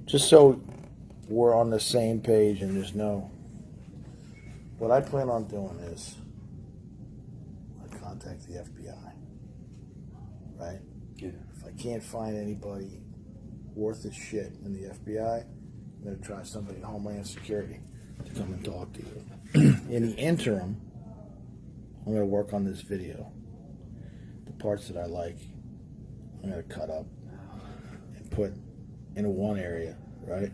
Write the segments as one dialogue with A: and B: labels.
A: just so we're on the same page and there's no. What I plan on doing is I contact the FBI, right?
B: Yeah.
A: If I can't find anybody worth his shit in the FBI, I'm going to try somebody in Homeland Security to come and talk to you. In the interim, I'm going to work on this video. The parts that I like, I'm going to cut up and put in one area, right?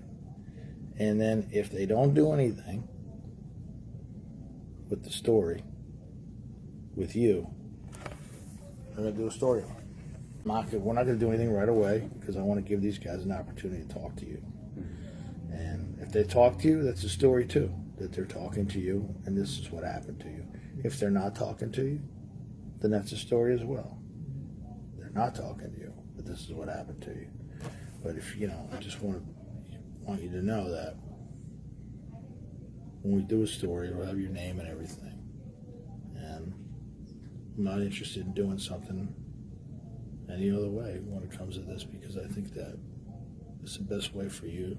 A: And then if they don't do anything with the story, with you, I'm going to do a story on it. We're not going to do anything right away because I want to give these guys an opportunity to talk to you. And if they talk to you, that's a story too, that they're talking to you and this is what happened to you. If they're not talking to you, then that's a story as well. They're not talking to you, but this is what happened to you. But if, I just want you to know that when we do a story, it'll have your name and everything. And I'm not interested in doing something any other way when it comes to this because I think that it's the best way for you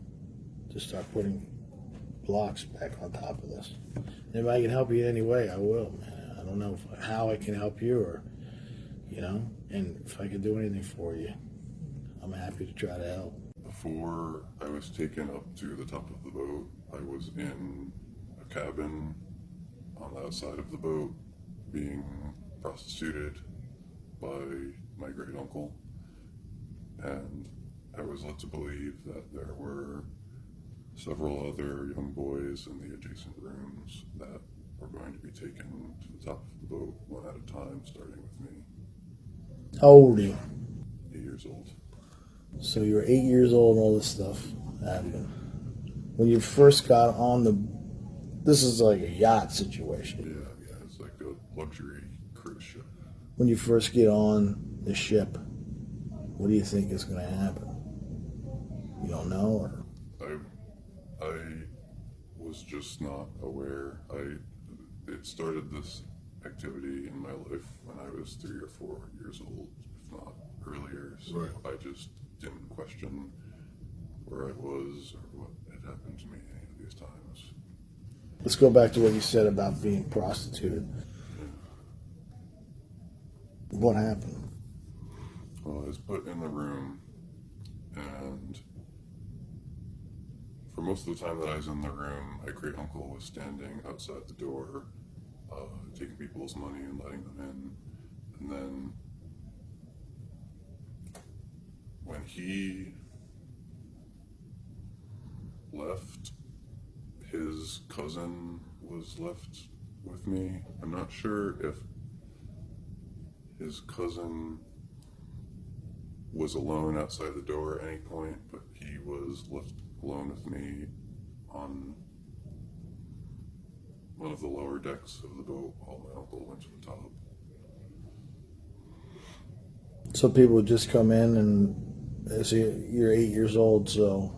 A: to start putting blocks back on top of this. And if I can help you in any way, I will, man. I don't know how I can help you or, and if I can do anything for you, I'm happy to try to help.
C: Before I was taken up to the top of the boat, I was in a cabin on the outside of the boat being prostituted by my great uncle, and I was led to believe that there were several other young boys in the adjacent rooms that were going to be taken to the top of the boat one at a time, starting with me.
A: How old are you?
C: 8 years old.
A: So you were 8 years old and all this stuff happened. When you first got on this is like a yacht situation.
C: Yeah, it's like a luxury cruise ship.
A: When you first get on the ship, what do you think is going to happen? You don't know, or?
C: I was just not aware. It started this activity in my life when I was 3 or 4 years old, if not earlier. So
A: Right.
C: I just didn't question where I was or what had happened to me any of these times.
A: Let's go back to what you said about being prostituted. What happened?
C: Well, I was put in the room, and for most of the time that I was in the room, my great uncle was standing outside the door, taking people's money and letting them in. And then when he left, his cousin was left with me. I'm not sure if his cousin was alone outside the door at any point, but he was left alone with me on one of the lower decks of the boat while my uncle went to the top.
A: So people would just come in and say you're 8 years old, so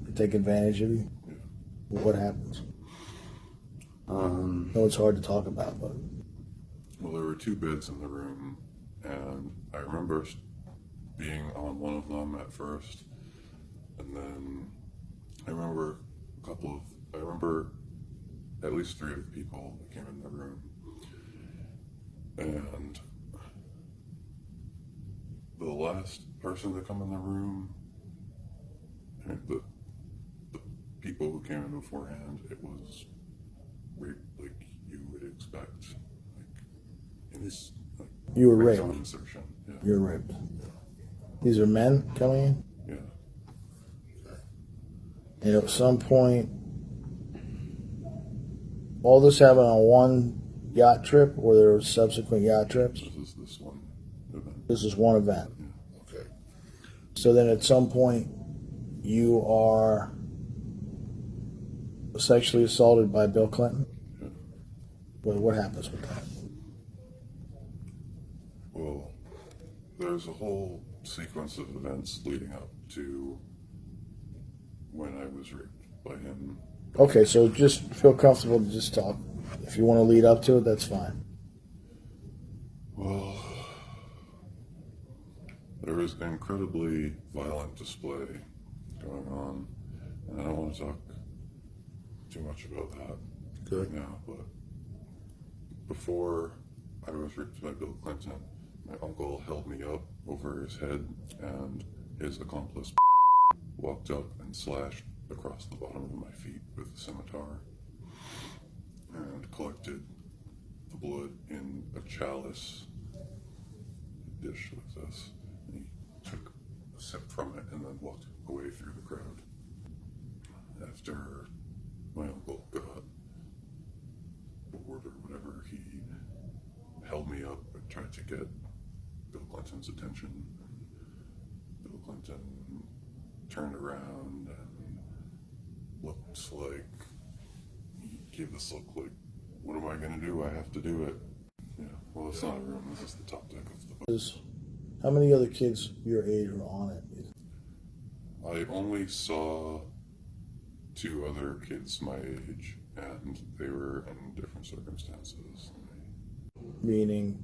A: they take advantage of you?
C: Yeah.
A: What happens? No, it's hard to talk about, but...
C: Well, there were 2 beds in the room, and I remember being on one of them at first, and then I remember at least 3 of the people that came in the room, and the last person to come in the room, and the people who came in beforehand, it was rape like you would expect,
A: You were raped.
C: Insertion. Yeah.
A: You were raped. These are men coming in?
C: Yeah.
A: And at some point, all this happened on one yacht trip, or there were subsequent yacht trips?
C: This one event.
A: This is one event.
C: Yeah.
A: Okay. So then at some point, you are sexually assaulted by Bill Clinton?
C: Yeah.
A: What happens with that?
C: Well, there's a whole sequence of events leading up to when I was raped by him.
A: Okay, so just feel comfortable to just talk. If you want to lead up to it, that's fine.
C: Well, there was an incredibly violent display going on want to talk too much about that
A: Good.
C: right now, but before I was raped by Bill Clinton, my uncle held me up over his head, and his accomplice walked up and slashed across the bottom of my feet with a scimitar and collected the blood in a chalice dish like this. And he took a sip from it and then walked away through the crowd. After my uncle got bored or whatever, he held me up and tried to get Bill Clinton's attention. Bill Clinton turned around and looked like, he gave this look like, what am I going to do? I have to do it. Yeah, well, it's not a room. This is the top deck of the boat.
A: How many other kids your age were on it?
C: I only saw 2 other kids my age, and they were in different circumstances.
A: Meaning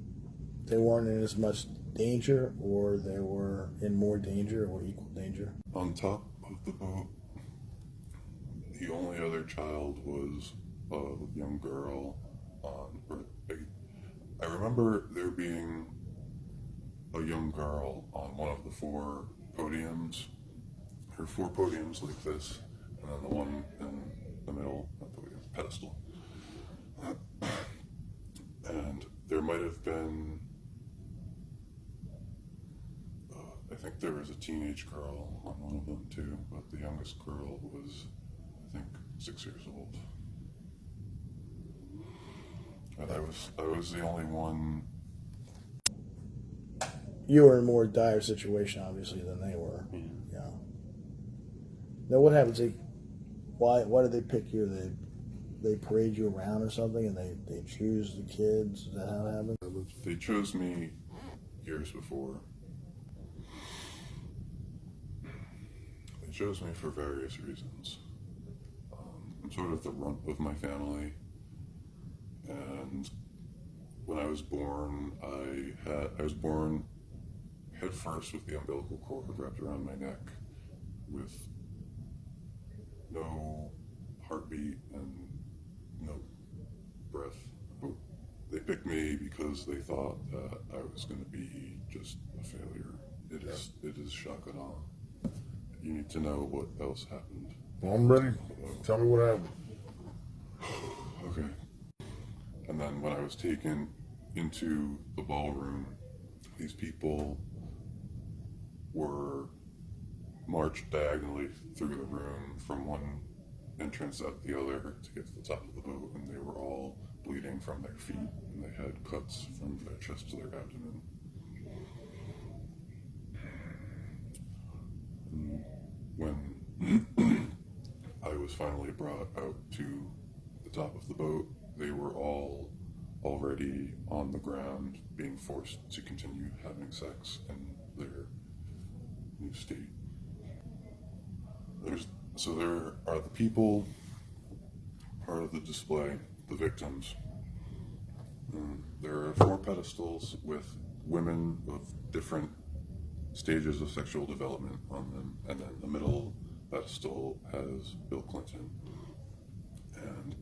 A: they weren't in as much danger, or they were in more danger, or equal danger?
C: On top of the boat, the only other child was a young girl. I remember there being a young girl on one of the 4 podiums. There were 4 podiums like this, and then the one in the middle, not podium, pedestal. And there might have been, I think there was a teenage girl on one of them too, but the youngest girl was, I think, 6 years old. And I was the only one.
A: You were in a more dire situation, obviously, than they were. Yeah. Now, what happens? Why did they pick you? They parade you around or something, and they choose the kids? Is that how it happens?
C: They chose me years before. They chose me for various reasons. I'm sort of the runt of my family, and when I was born, I was born head first with the umbilical cord wrapped around my neck, with no heartbeat and no breath. They picked me because they thought that I was going to be just a failure. It is shock and awe. You need to know what else happened.
B: Well, I'm ready. Tell me what happened.
C: Okay. And then when I was taken into the ballroom, these people were marched diagonally through the room from one entrance up the other to get to the top of the boat, and they were all bleeding from their feet, and they had cuts from their chest to their abdomen. And when I was finally brought out to the top of the boat, they were all already on the ground, being forced to continue having sex in their new state. So there are the people, part of the display, the victims. There are 4 pedestals with women of different stages of sexual development on them, and then the middle pedestal has Bill Clinton. And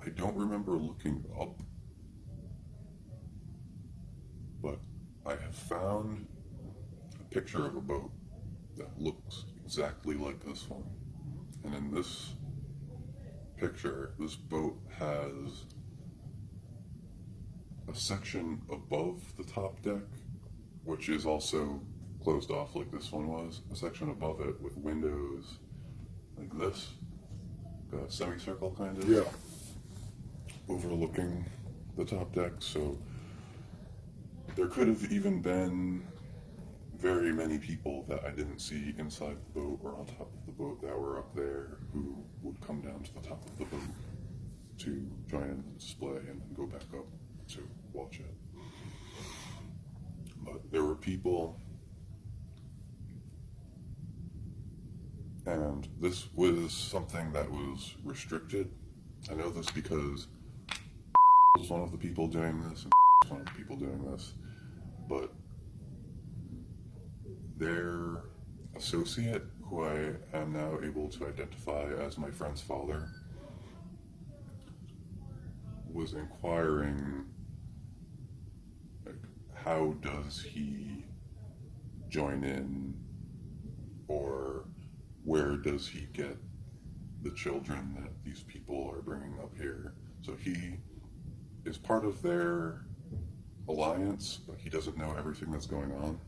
C: I don't remember looking up, but I have found a picture of a boat that looks exactly like this one. And in this picture, this boat has a section above the top deck, which is also closed off like this one was, a section above it with windows like this, a semicircle kind of.
B: Yeah.
C: Overlooking the top deck, so there could have even been very many people that I didn't see inside the boat or on top of the boat that were up there who would come down to the top of the boat to join in the display and then go back up to watch it. But there were people, and this was something that was restricted. I know this because was one of the people doing this, and one of the people doing this, but their associate who I am now able to identify as my friend's father, was inquiring, like, how does he join in, or where does he get the children that these people are bringing up here? So he is part of their alliance, but he doesn't know everything that's going on.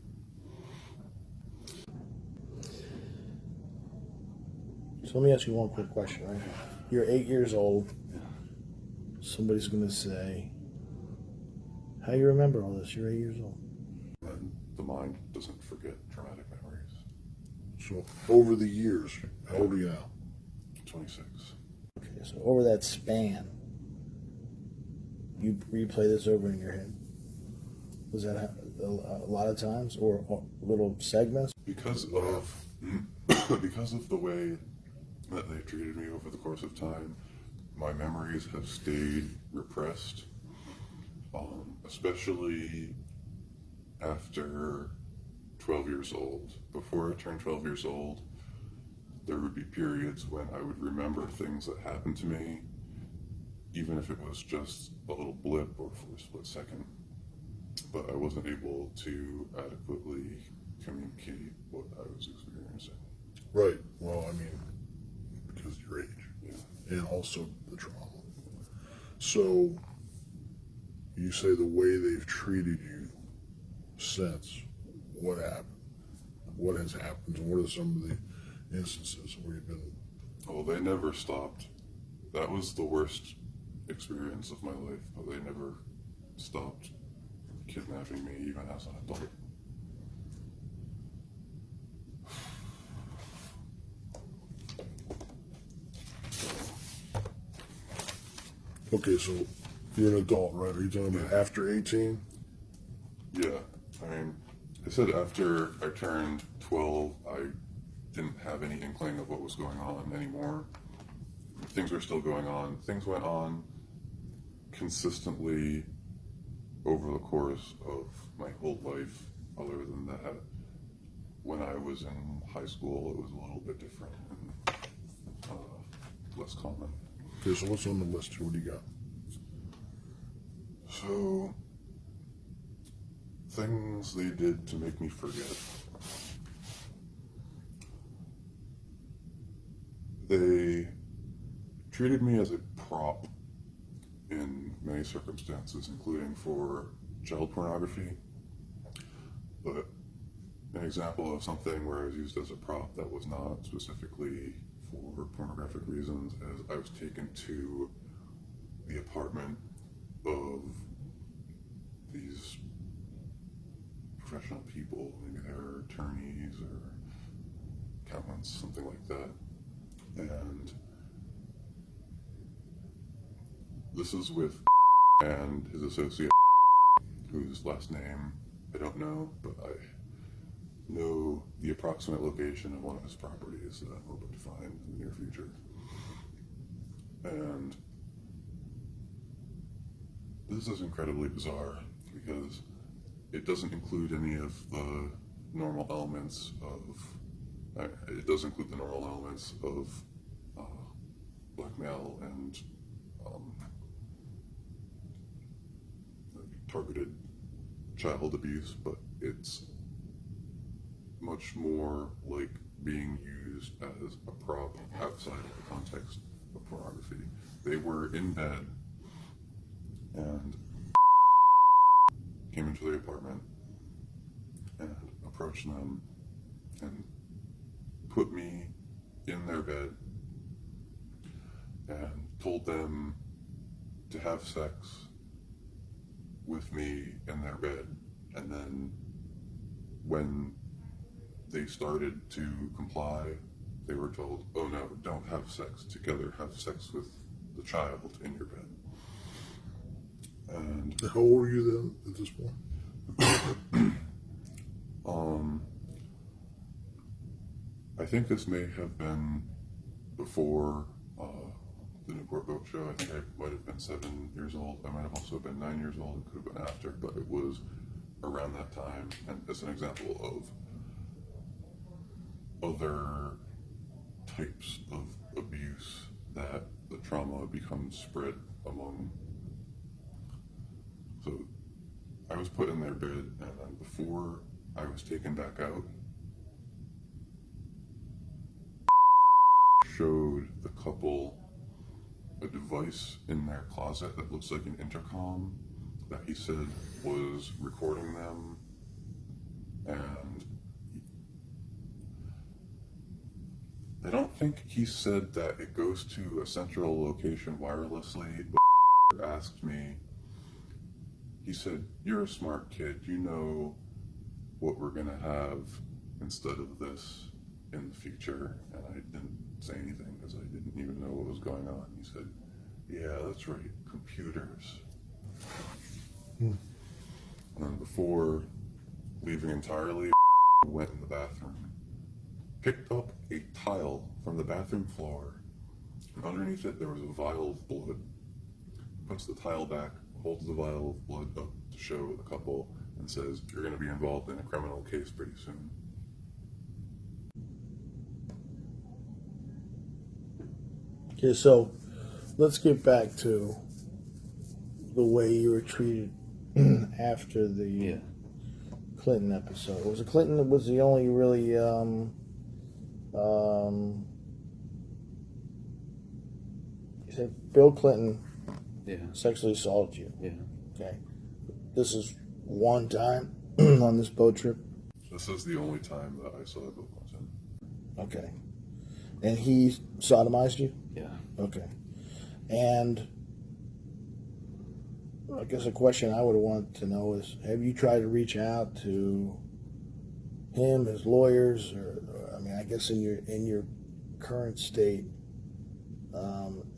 A: So let me ask you one quick question, right? You're 8 years old. Somebody's going to say, how you remember all this? You're 8 years old.
C: And the mind doesn't forget traumatic memories.
B: So over the years, how old are you now?
C: 26.
A: Okay, so over that span, you replay this over in your head. Was that a lot of times, or little segments?
C: Because of because of the way that they treated me over the course of time, my memories have stayed repressed, especially after 12 years old. Before I turned 12 years old, there would be periods when I would remember things that happened to me, even if it was just a little blip or for a split second. But I wasn't able to adequately communicate what I was experiencing.
B: Right. Well, I mean, because of your age.
C: Yeah.
B: And also the trauma. So, you say the way they've treated you since, what happened? What has happened? And what are some of the instances where you've been?
C: Oh, they never stopped. That was the worst experience of my life, but they never stopped kidnapping me, even as an adult.
B: Okay, so you're an adult, right? Are you talking about after 18?
C: Yeah, I mean, I said after I turned 12, I didn't have any inkling of what was going on anymore. Things were still going on. Things went on consistently over the course of my whole life. Other than that, when I was in high school, it was a little bit different and less common.
B: Okay, so what's on the list here? What do you got?
C: So, things they did to make me forget. They treated me as a prop in many circumstances, including for child pornography. But an example of something where I was used as a prop that was not specifically for pornographic reasons is I was taken to the apartment of these professional people, maybe they're attorneys or accountants, something like that. And this is with and his associate, whose last name I don't know, but I know the approximate location of one of his properties that I'm hoping to find in the near future. And this is incredibly bizarre because it doesn't include any of the normal elements of, it does include the normal elements of blackmail and targeted child abuse, but it's much more like being used as a prop outside of the context of pornography. They were in bed and came into the apartment and approached them and put me in their bed and told them to have sex with me in their bed. And then when they started to comply, they were told, oh no, don't have sex together, have sex with the child in your bed. And
B: How old were you then at this point?
C: I think this may have been before the Newport Boat Show. I think I might have been 7 years old. I might have also been 9 years old. It could have been after, but it was around that time. And as an example of other types of abuse that the trauma becomes spread among. So I was put in their bed, and then before I was taken back out, showed the couple a device in their closet that looks like an intercom that he said was recording them, and I don't think he said that it goes to a central location wirelessly, but asked me, he said, "You're a smart kid, you know what we're gonna have instead of this in the future." And I didn't say anything because I didn't even know what was going on. He said, "Yeah, that's right, computers." And then before leaving entirely, went in the bathroom, picked up a tile from the bathroom floor, and underneath it there was a vial of blood. Puts the tile back, holds the vial of blood up to show the couple, and says, "You're going to be involved in a criminal case pretty soon."
A: Okay, so let's get back to the way you were treated after the Clinton episode. Was it Clinton that was the only really you said Bill Clinton sexually assaulted you?
D: Yeah.
A: Okay. This is one time on this boat trip?
C: This is the only time that I saw Bill Clinton.
A: Okay. And he sodomized you?
D: Yeah.
A: Okay. And I guess a question I would want to know is, have you tried to reach out to him, his lawyers, or I mean, I guess in your current state,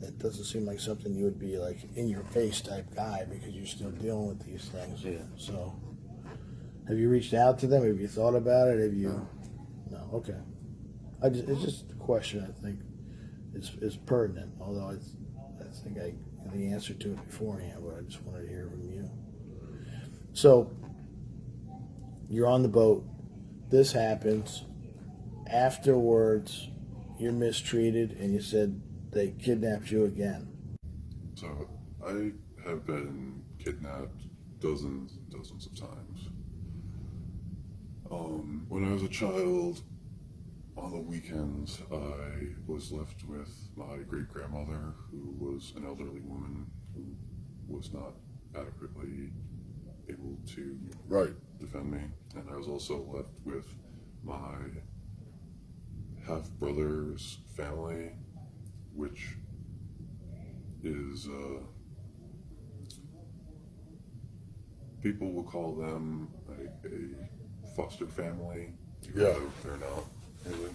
A: it doesn't seem like something you would be like in your face type guy because you're still dealing with these things.
D: Yeah.
A: So, have you reached out to them? Have you thought about it? Have you? No. Okay. It's just a question I think is pertinent, although I think I had the answer to it beforehand, but I just wanted to hear from you. So, you're on the boat. This happens. Afterwards, you're mistreated, and you said they kidnapped you again.
C: So I have been kidnapped dozens and dozens of times. When I was a child, on the weekends, I was left with my great-grandmother, who was an elderly woman who was not adequately able to defend me. And I was also left with my half-brother's family, which is, people will call them a foster family, even though they're not really.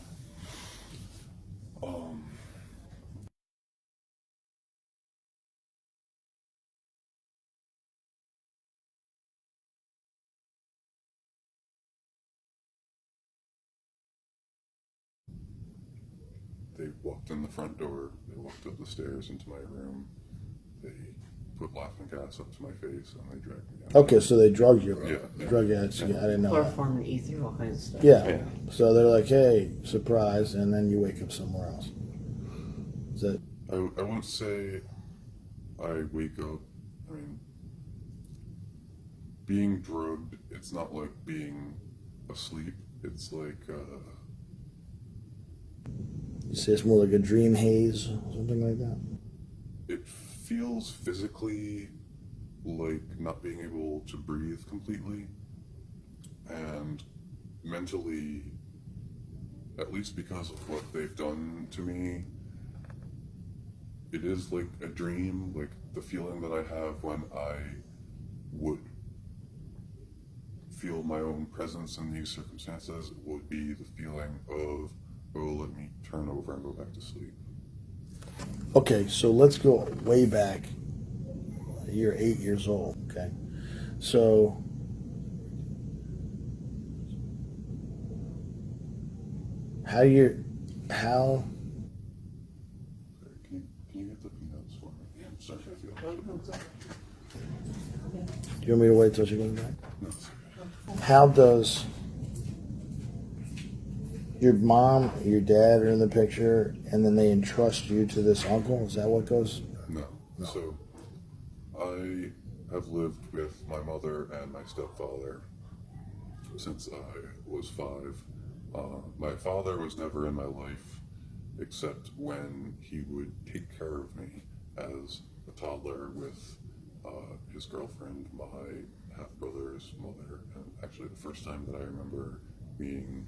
C: They walked in the front door, they walked up the stairs into my room, they put laughing gas up to my face, and they dragged me out.
A: Okay, so they drugged you.
C: Yeah.
A: Drug you. I didn't know that.
E: Chloroform and ether, all kinds of stuff.
A: Yeah. So they're like, hey, surprise, and then you wake up somewhere else. Is that?
C: I wouldn't say I wake up. I mean, being drugged, it's not like being asleep. It's like,
A: You say it's more like a dream haze, something like that?
C: it feels physically like not being able to breathe completely, and mentally, at least because of what they've done to me, it is like a dream. Like the feeling that I have when I would feel my own presence in these circumstances would be the feeling of, oh, let me turn over and go back to sleep.
A: Okay, so let's go way back. You're 8 years old, okay? So, how
C: Sorry, can you get the peanuts for me? I'm sorry, I feel
A: do you want me to wait till she comes back?
C: no, it's okay.
A: How does Your mom, your dad are in the picture, and then they entrust you to this uncle? Is that what goes?
C: No. So I have lived with my mother and my stepfather since I was 5. My father was never in my life except when he would take care of me as a toddler with his girlfriend, my half-brother's mother, and actually the first time that I remember being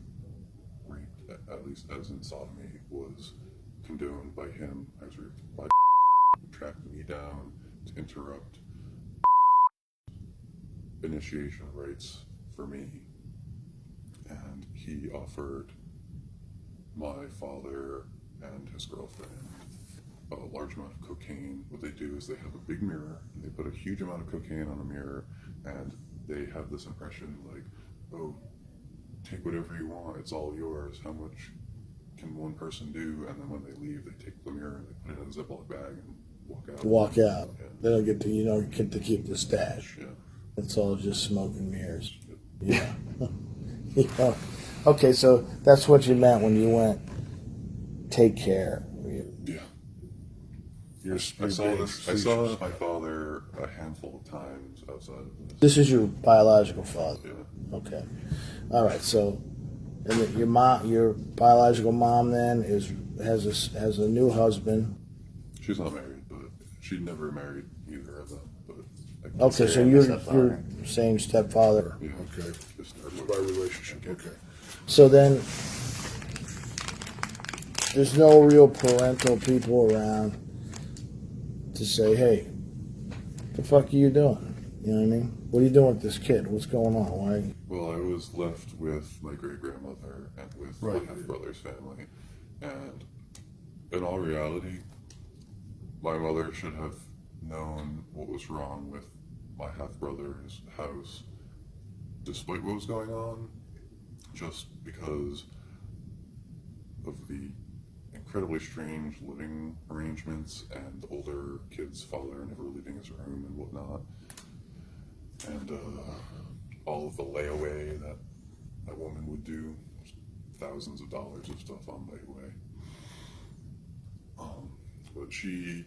C: raped, at least as in sodomy, was condoned by him. I was raped by tracked me down to interrupt initiation rites for me, and he offered my father and his girlfriend a large amount of cocaine. What they do is they have a big mirror and they put a huge amount of cocaine on a mirror, and they have this impression like, oh, take whatever you want, it's all yours. How much can one person do? And then when they leave, they take the mirror and they put it in a Ziploc bag and walk out.
A: Walk out.
C: Yeah.
A: They don't get to, you don't get to keep the stash.
C: Yeah.
A: It's all just smoke and mirrors. Yeah. Yeah. Okay, so that's what you meant when you went, take care.
C: Yeah.
B: You're
C: I saw
B: being
C: this. I saw
B: facetious.
C: my father a handful of times outside of this.
A: This is your biological father.
C: Yeah.
A: Okay. All right. So, and your mom, your biological mom, then has a new husband.
C: She's not married, but she never married either of them. But
A: Okay, so you're same stepfather.
C: yeah.
B: Okay.
C: Just
B: By relationship. Okay.
A: So then, there's no real parental people around to say, "Hey, what the fuck are you doing?" You know what I mean? What are you doing with this kid? What's going on? Why?
C: Well, I was left with my great grandmother and with
B: Right.
C: my half brother's family, and in all reality, my mother should have known what was wrong with my half brother's house, despite what was going on, just because of the incredibly strange living arrangements and the older kid's father never leaving his room and whatnot, and all of the layaway that a woman would do, thousands of dollars of stuff on layaway. But she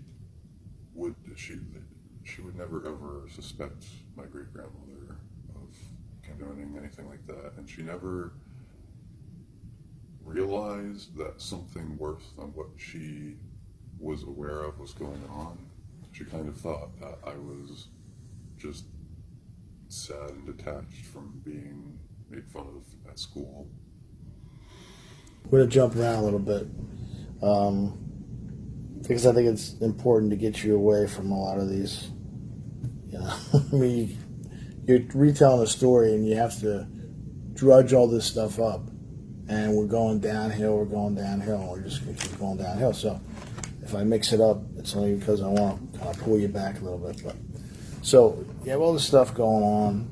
C: would never ever suspect my great grandmother of condoning anything like that, and she never realized that something worse than what she was aware of was going on. She kind of thought that I was just sad and detached from being made fun of at school.
A: We're gonna jump around a little bit, because I think it's important to get you away from a lot of these. You know, I mean, you're retelling a story, and you have to drudge all this stuff up, and we're going downhill. We're just gonna keep going downhill. So, if I mix it up, it's only because I want to kind of pull you back a little bit. But so you have all this stuff going on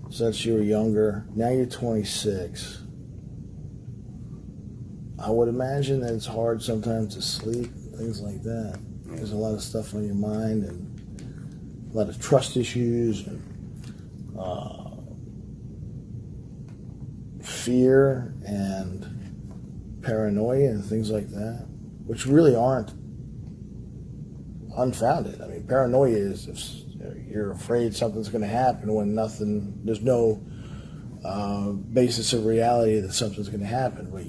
A: since you were younger. Now you're 26. I would imagine that it's hard sometimes to sleep, things like that. There's a lot of stuff on your mind and a lot of trust issues and fear and paranoia and things like that, which really aren't unfounded. I mean, paranoia is if you're afraid something's going to happen when there's no basis of reality that something's going to happen. But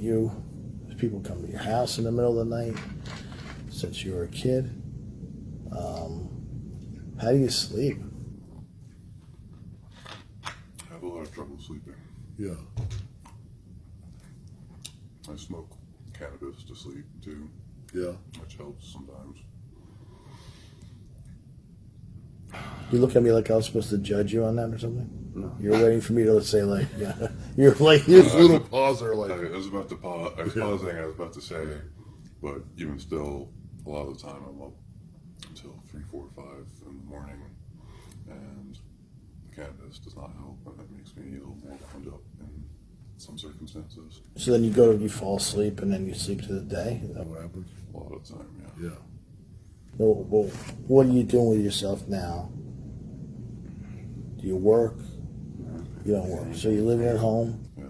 A: people come to your house in the middle of the night since you were a kid. How do you sleep?
C: I have a lot of trouble sleeping.
B: Yeah.
C: I smoke cannabis to sleep too,
B: Yeah.
C: which helps sometimes.
A: You look at me like I was supposed to judge you on that or something? No. You're waiting for me to say like, yeah. You're like,
B: There's a little pause there, like.
C: I was about to pause. I was pausing. I was about to say, but even still, a lot of the time I'm up until 3, 4, 5 in the morning, and the cannabis does not help, and it makes me a little more wound up in some circumstances.
A: So then you fall asleep and then you sleep to the day?
B: Is that what happens?
C: A lot of the time, yeah.
B: Yeah.
A: Well, what are you doing with yourself now? Do you work? You don't work. So you're living at home?
C: Yeah.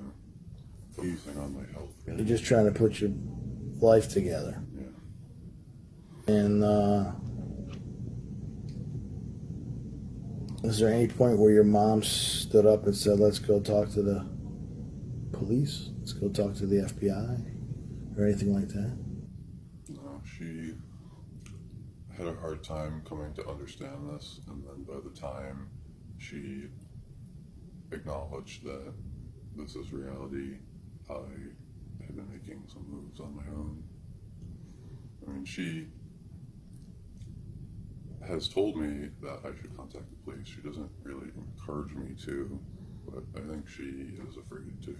C: Focusing on my health
A: You're just trying to put your life together.
C: Yeah.
A: And is there any point where your mom stood up and said, let's go talk to the police? Let's go talk to the FBI? Or anything like that?
C: No, she had a hard time coming to understand this, and then by the time she acknowledged that this is reality, I had been making some moves on my own. I mean, she has told me that I should contact the police. She doesn't really encourage me to, but I think she is afraid to.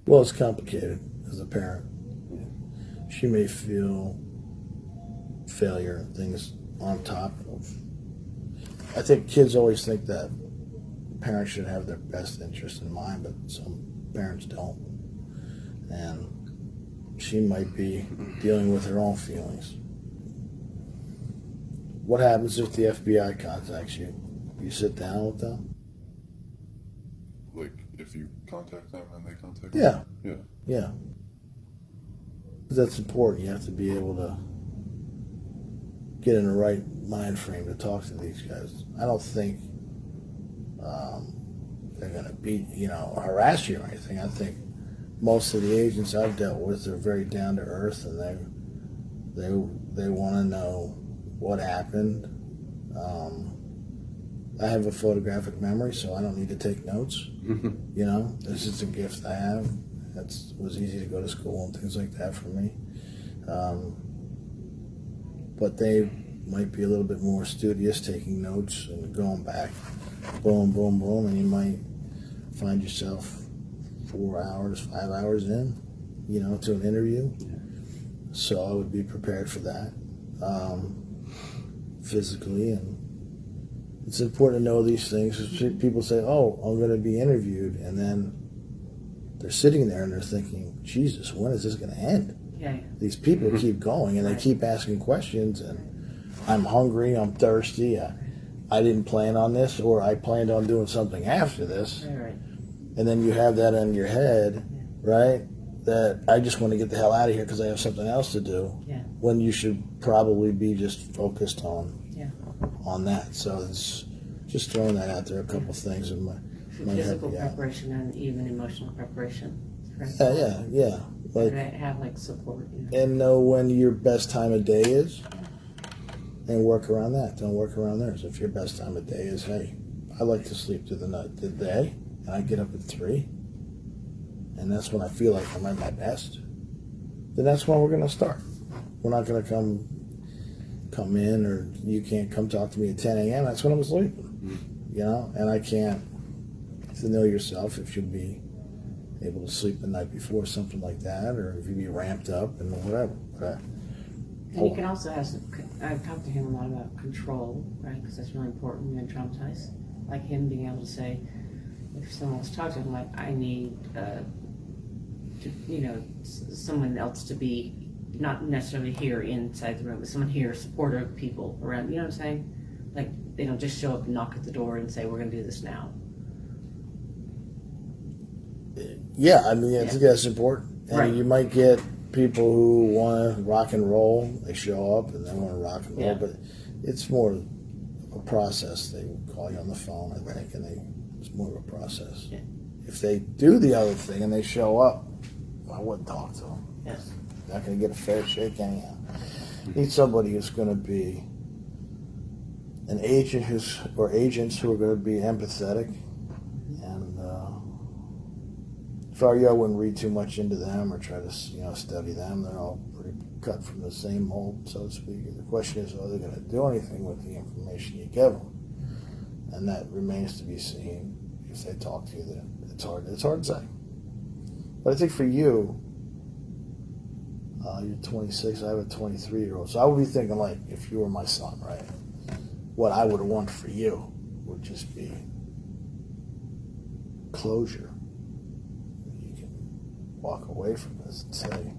A: Well, it's complicated as a parent. She may feel failure, things on top of. I think kids always think that parents should have their best interest in mind, but some parents don't. And she might be dealing with her own feelings. What happens if the FBI contacts you? You sit down with them?
C: Like, if you contact them and they contact
A: Yeah.
C: me? Yeah.
A: Yeah. That's important. You have to be able to get in the right mind frame to talk to these guys. I don't think they're going to beat, harass you or anything. I think most of the agents I've dealt with are very down to earth, and they want to know what happened. I have a photographic memory, so I don't need to take notes. This is a gift I have. It was easy to go to school and things like that for me. But they might be a little bit more studious, taking notes and going back, boom, boom, boom, and you might find yourself 4 hours, 5 hours in, to an interview. So I would be prepared for that, physically, and it's important to know these things. People say, "Oh, I'm going to be interviewed," and then they're sitting there and they're thinking, "Jesus, when is this going to end?"
D: Yeah.
A: These people keep going and they keep asking questions, and I'm hungry, I'm thirsty, I didn't plan on this, or I planned on doing something after this.
D: Right.
A: And then you have that in your head, right? That I just want to get the hell out of here because I have something else to do.
D: Yeah.
A: When you should probably be just focused on that. So it's just throwing that out there. A couple things that might
D: Physical
A: help you out.
D: preparation and even emotional preparation. Correct?
A: Yeah. Like,
D: have support.
A: and know when your best time of day is, and work around that. Don't work around theirs. If your best time of day is, hey, I like to sleep through the day, and I get up at 3, and that's when I feel like I'm at my best, then that's when we're going to start. We're not going to come in, or you can't come talk to me at 10 a.m. That's when I'm sleeping, and I can't. To know yourself, if you'll be able to sleep the night before, something like that, or if you be ramped up and whatever. But,
D: and you can also I've talked to him a lot about control, right? Because that's really important when you're traumatized. Like him being able to say, if someone was talking to him, like, I need, someone else to be not necessarily here inside the room, but someone here, supportive people around. You know what I'm saying? Like, they don't just show up and knock at the door and say, we're going to do this now.
A: yeah, I mean, I think that's important. And
D: Right.
A: you might get people who want to rock and roll. They show up and they want to rock and roll, but it's more a process. They call you on the phone, I think, and it's more of a process.
D: Yeah.
A: If they do the other thing and they show up, I wouldn't talk to them.
D: Yes.
A: You're not going to get a fair shake anyhow. You need somebody who's going to be an agent or agents who are going to be empathetic. And if I were you, I wouldn't read too much into them or try to study them. They're all pretty cut from the same mold, so to speak. The question is, are they going to do anything with the information you give them? And that remains to be seen. If they talk to you, then it's hard to say. But I think for you, you're 26, I have a 23-year-old. So I would be thinking, like, if you were my son, right? What I would want for you would just be closure. You can walk away from this and say,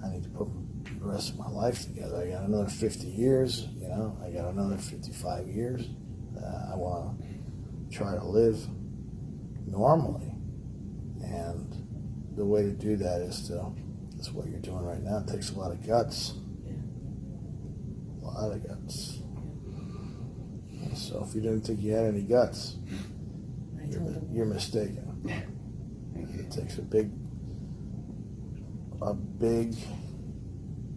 A: I need to put the rest of my life together. I got another 50 years, I got another 55 years. I want to try to live normally. And the way to do that is what you're doing right now. It takes a lot of guts.
D: Yeah.
A: A lot of guts. So if you didn't think you had any guts, you're mistaken. It takes a big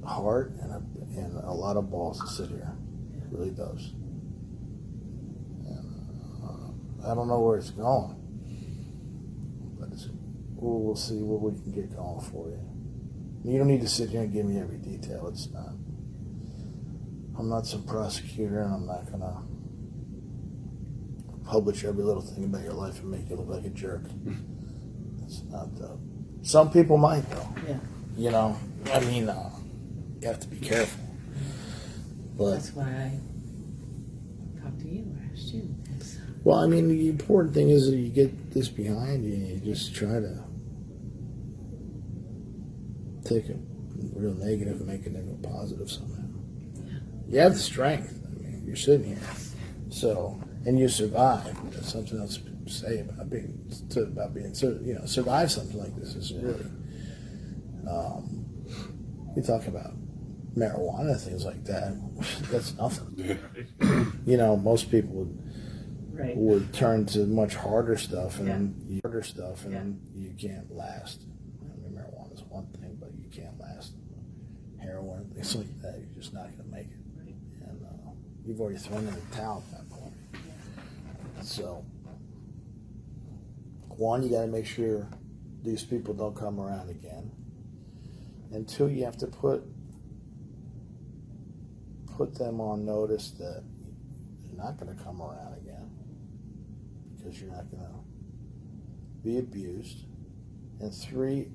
A: heart and a lot of balls to sit here. It really does. And I don't know where it's going, but we'll see what we can get going for you. You don't need to sit here and give me every detail. It's not. I'm not some prosecutor, and I'm not gonna publish every little thing about your life and make you look like a jerk. It's not. Some people might though.
D: Yeah.
A: You know, I mean, you have to be careful. But
D: That's why I talked to you or asked you.
A: well, I mean, the important thing is that you get this behind you and you just try to take a real negative and make it into a positive somehow.
D: Yeah.
A: You have the strength. I mean, you're sitting here. So, and you survive. That's something else to say about being, survive something like this is really, you talk about marijuana, things like that. That's nothing. You know, most people would turn to much harder stuff and you can't last. I mean, marijuana is one thing, but you can't last. Heroin, things like that, you're just not going to make it.
D: Right.
A: And you've already thrown in the towel at that point. So, one, you got to make sure these people don't come around again. And two, you have to put them on notice that you're not going to come around again because you're not going to be abused. And three,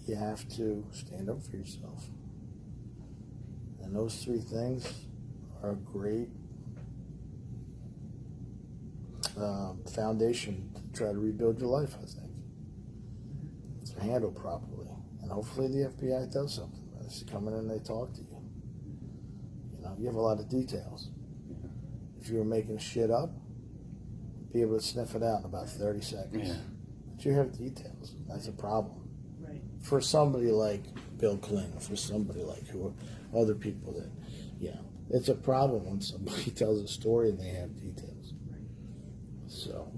A: you have to stand up for yourself. And those three things are a great foundation to try to rebuild your life, I think. If they're handled properly. And hopefully the FBI does something. They come in and they talk to you. You know, you have a lot of details. If you were making shit up, be able to sniff it out in about 30 seconds.
E: Yeah.
A: But you have details. That's a problem.
D: Right.
A: For somebody like Bill Clinton, for somebody like other people that, you know, it's a problem when somebody tells a story and they have details.
D: Right.
A: So